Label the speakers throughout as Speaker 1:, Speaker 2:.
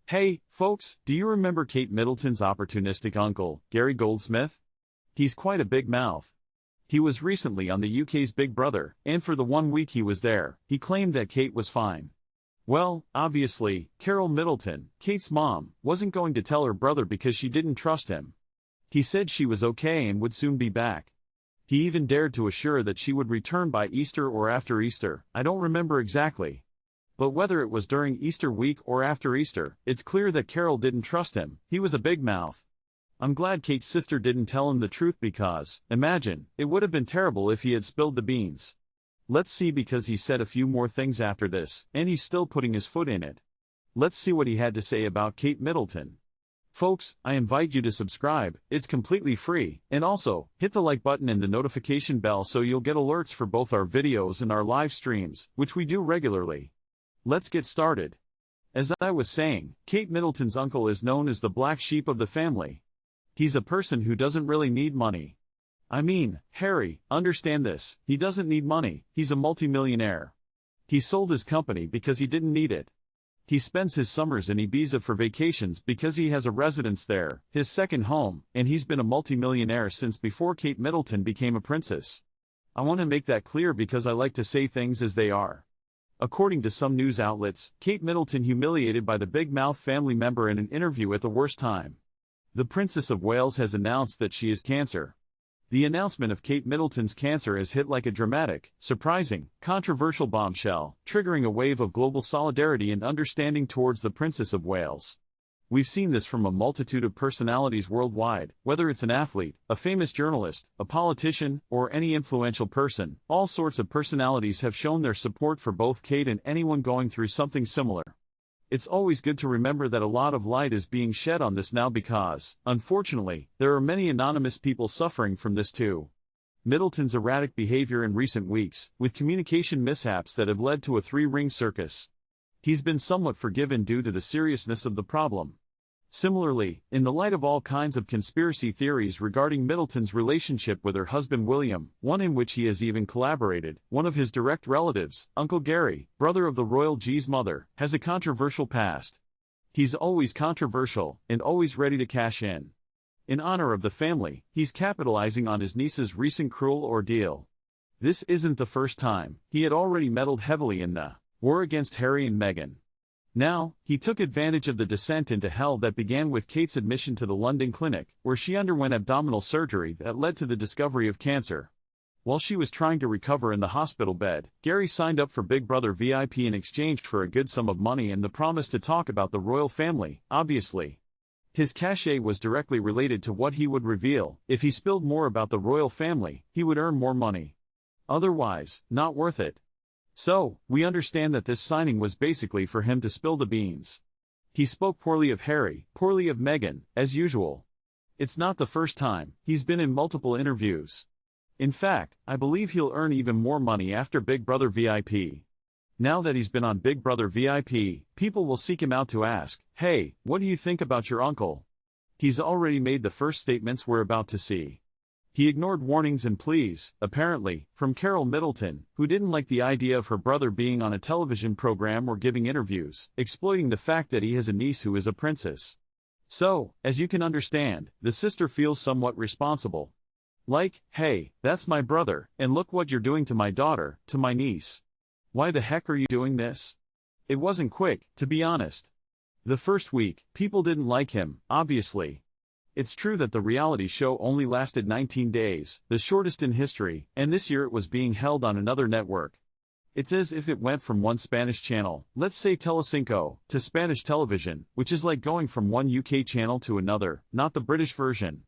Speaker 1: Hey, folks, do you remember Kate Middleton's opportunistic uncle, Gary Goldsmith? He's quite a big mouth. He was recently on the UK's Big Brother, and for the 1 week he was there, he claimed that Kate was fine. Well, obviously, Carol Middleton, Kate's mom, wasn't going to tell her brother because she didn't trust him. He said she was okay and would soon be back. He even dared to assure that she would return by Easter or after Easter, I don't remember exactly. But whether it was during Easter week or after Easter, it's clear that Carol didn't trust him. He was a big mouth. I'm glad Kate's sister didn't tell him the truth because, imagine, it would have been terrible if he had spilled the beans. Let's see, because he said a few more things after this, and he's still putting his foot in it. Let's see what he had to say about Kate Middleton. Folks, I invite you to subscribe, it's completely free, and also, hit the like button and the notification bell so you'll get alerts for both our videos and our live streams, which we do regularly. Let's get started. As I was saying, Kate Middleton's uncle is known as the black sheep of the family. He's a person who doesn't really need money. I mean, Harry, understand this, he doesn't need money, he's a multimillionaire. He sold his company because he didn't need it. He spends his summers in Ibiza for vacations because he has a residence there, his second home, and he's been a multimillionaire since before Kate Middleton became a princess. I want to make that clear because I like to say things as they are. According to some news outlets, Kate Middleton humiliated by the big mouth family member in an interview at the worst time. The Princess of Wales has announced that she has cancer. The announcement of Kate Middleton's cancer has hit like a dramatic, surprising, controversial bombshell, triggering a wave of global solidarity and understanding towards the Princess of Wales. We've seen this from a multitude of personalities worldwide, whether it's an athlete, a famous journalist, a politician, or any influential person. All sorts of personalities have shown their support for both Kate and anyone going through something similar. It's always good to remember that a lot of light is being shed on this now because, unfortunately, there are many anonymous people suffering from this too. Middleton's erratic behavior in recent weeks, with communication mishaps that have led to a three-ring circus. He's been somewhat forgiven due to the seriousness of the problem. Similarly, in the light of all kinds of conspiracy theories regarding Middleton's relationship with her husband William, one in which he has even collaborated, one of his direct relatives, Uncle Gary, brother of the royal G's mother, has a controversial past. He's always controversial, and always ready to cash in. In honor of the family, he's capitalizing on his niece's recent cruel ordeal. This isn't the first time. He had already meddled heavily in the war against Harry and Meghan. Now, he took advantage of the descent into hell that began with Kate's admission to the London clinic, where she underwent abdominal surgery that led to the discovery of cancer. While she was trying to recover in the hospital bed, Gary signed up for Big Brother VIP in exchange for a good sum of money and the promise to talk about the royal family, obviously. His cachet was directly related to what he would reveal. If he spilled more about the royal family, he would earn more money. Otherwise, not worth it. So, we understand that this signing was basically for him to spill the beans. He spoke poorly of Harry, poorly of Meghan, as usual. It's not the first time. He's been in multiple interviews. In fact, I believe he'll earn even more money after Big Brother VIP. Now that he's been on Big Brother VIP, people will seek him out to ask, "Hey, what do you think about your uncle?" He's already made the first statements we're about to see. He ignored warnings and pleas, apparently, from Carol Middleton, who didn't like the idea of her brother being on a television program or giving interviews, exploiting the fact that he has a niece who is a princess. So, as you can understand, the sister feels somewhat responsible. Like, hey, that's my brother, and look what you're doing to my daughter, to my niece. Why the heck are you doing this? It wasn't quick, to be honest. The first week, people didn't like him, obviously. It's true that the reality show only lasted 19 days, the shortest in history, and this year it was being held on another network. It's as if it went from one Spanish channel, let's say Telecinco, to Spanish television, which is like going from one UK channel to another, not the British version.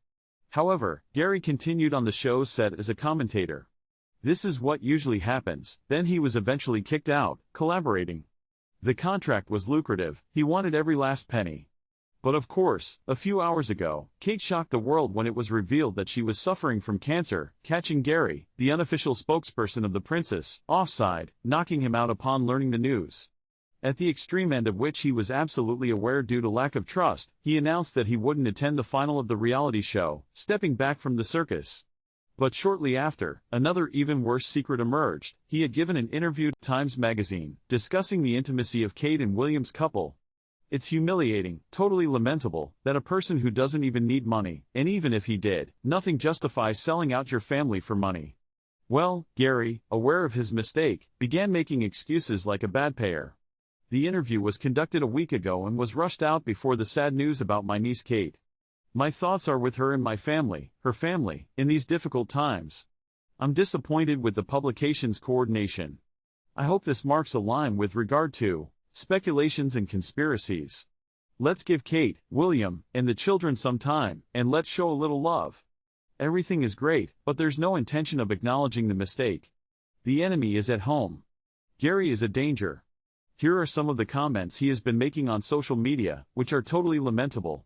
Speaker 1: However, Gary continued on the show's set as a commentator. This is what usually happens. Then he was eventually kicked out, collaborating. The contract was lucrative, he wanted every last penny. But of course, a few hours ago, Kate shocked the world when it was revealed that she was suffering from cancer, catching Gary, the unofficial spokesperson of the princess, offside, knocking him out upon learning the news. At the extreme end of which he was absolutely aware due to lack of trust, he announced that he wouldn't attend the final of the reality show, stepping back from the circus. But shortly after, another even worse secret emerged. He had given an interview to Times magazine, discussing the intimacy of Kate and William's couple. It's humiliating, totally lamentable, that a person who doesn't even need money, and even if he did, nothing justifies selling out your family for money. Well, Gary, aware of his mistake, began making excuses like a bad payer. The interview was conducted a week ago and was rushed out before the sad news about my niece Kate. My thoughts are with her and my family, her family, in these difficult times. I'm disappointed with the publication's coordination. I hope this marks a line with regard to speculations and conspiracies. Let's give Kate, William, and the children some time, and let's show a little love. Everything is great, but there's no intention of acknowledging the mistake. The enemy is at home. Gary is a danger. Here are some of the comments he has been making on social media, which are totally lamentable.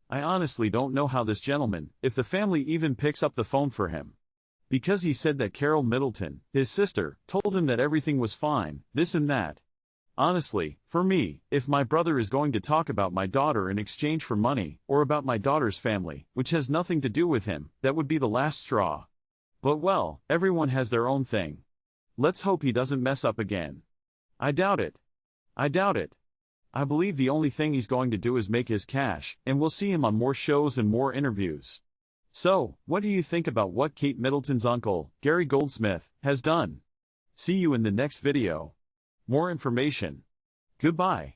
Speaker 1: I honestly don't know how this gentleman, if the family even picks up the phone for him. Because he said that Carol Middleton, his sister, told him that everything was fine, this and that. Honestly, for me, if my brother is going to talk about my daughter in exchange for money, or about my daughter's family, which has nothing to do with him, that would be the last straw. But well, everyone has their own thing. Let's hope he doesn't mess up again. I doubt it. I doubt it. I believe the only thing he's going to do is make his cash, and we'll see him on more shows and more interviews. So, what do you think about what Kate Middleton's uncle, Gary Goldsmith, has done? See you in the next video. More information. Goodbye.